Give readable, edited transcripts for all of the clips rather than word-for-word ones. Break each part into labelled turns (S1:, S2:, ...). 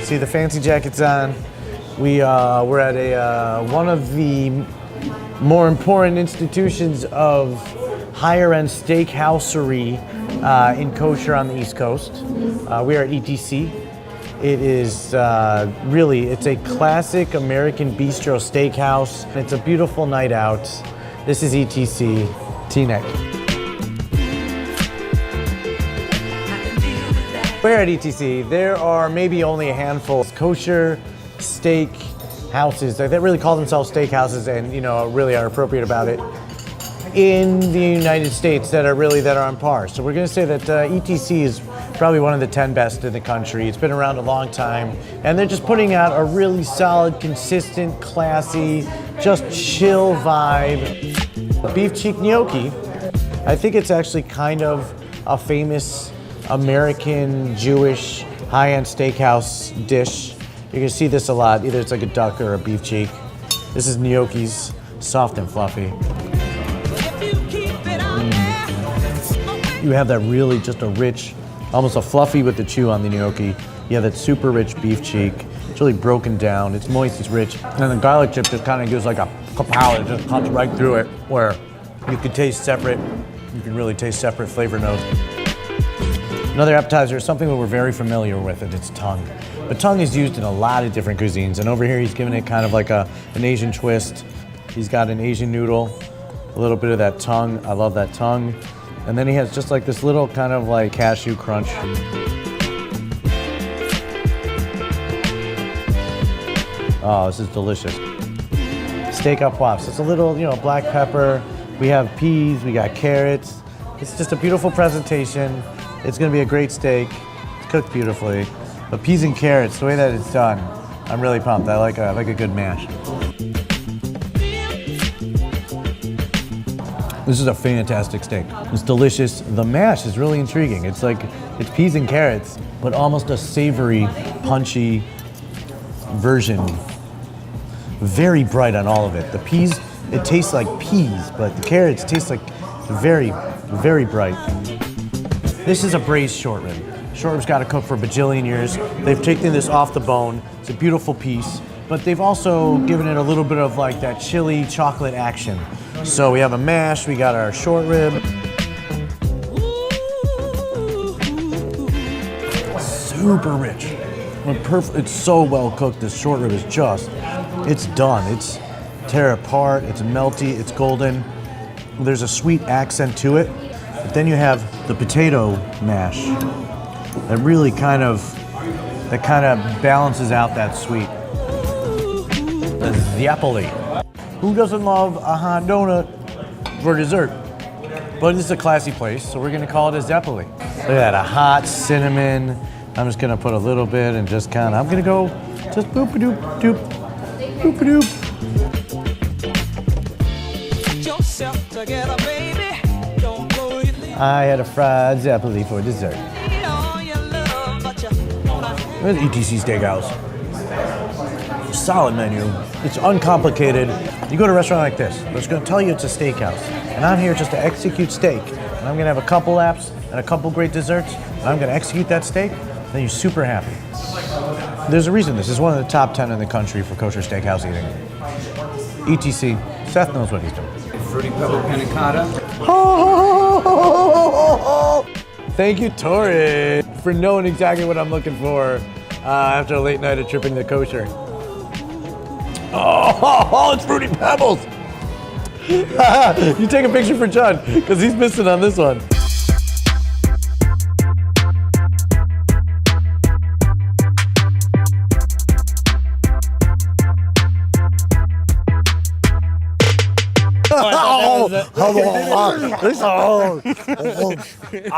S1: See the fancy jackets on. We're at one of the more important institutions of higher-end steakhousery in Kosher on the East Coast. We are at ETC. It is it's a classic American bistro steakhouse. It's a beautiful night out. This is ETC, Teaneck. We're at ETC. There are maybe only a handful of kosher steak houses that really call themselves steakhouses and really are appropriate about it in the United States that are on par. So we're going to say that ETC is probably one of the 10 best in the country. It's been around a long time, and they're just putting out a really solid, consistent, classy, just chill vibe. Beef cheek gnocchi, I think it's actually kind of a famous American Jewish high-end steakhouse dish. You can see this a lot. Either it's like a duck or a beef cheek. This is gnocchis, soft and fluffy. You have that really just a rich, almost a fluffy with the chew on the gnocchi. You have that super rich beef cheek. It's really broken down. It's moist, it's rich. And the garlic chip just kind of gives like a kapow. It just cuts right through it, where you can taste separate. You can really taste separate flavor notes. Another appetizer is something that we're very familiar with, and it's tongue. But tongue is used in a lot of different cuisines, and over here he's giving it kind of like an Asian twist. He's got an Asian noodle, a little bit of that tongue. I love that tongue. And then he has just like this little kind of like cashew crunch. Oh, this is delicious. Steak au poivre. So it's a little, black pepper. We have peas, we got carrots. It's just a beautiful presentation. It's gonna be a great steak. It's cooked beautifully. But peas and carrots, the way that it's done, I'm really pumped. I like a good mash. This is a fantastic steak. It's delicious. The mash is really intriguing. It's peas and carrots, but almost a savory, punchy version. Very bright on all of it. The peas, it tastes like peas, but the carrots taste like very, very bright. This is a braised short rib. Short rib's got to cook for a bajillion years. They've taken this off the bone. It's a beautiful piece, but they've also given it a little bit of like that chili chocolate action. So we have a mash, we got our short rib. Super rich. It's so well cooked. This short rib is it's done. It's tear apart, it's melty, it's golden. There's a sweet accent to it. But then you have the potato mash that really kind of balances out that sweet. The zeppoli. Who doesn't love a hot donut for dessert? But this is a classy place, so we're gonna call it a zeppoli. Look at that, a hot cinnamon. I'm just gonna put a little bit and I'm gonna go just boop-a-doop, doop, boop-a-doop. I had a fried zeppoli for dessert. There's ETC Steakhouse. Solid menu. It's uncomplicated. You go to a restaurant like this, but it's going to tell you it's a steakhouse. And I'm here just to execute steak. And I'm going to have a couple laps and a couple great desserts. And I'm going to execute that steak, and you're super happy. There's a reason this is one of the top 10 in the country for kosher steakhouse eating. ETC. Seth knows what he's doing.
S2: Fruity pebble panna cotta.
S1: Thank you, Tori, for knowing exactly what I'm looking for after a late night of tripping to Kosher. Oh, it's Fruity Pebbles! You take a picture for John, because he's missing on this one.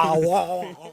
S1: Oh,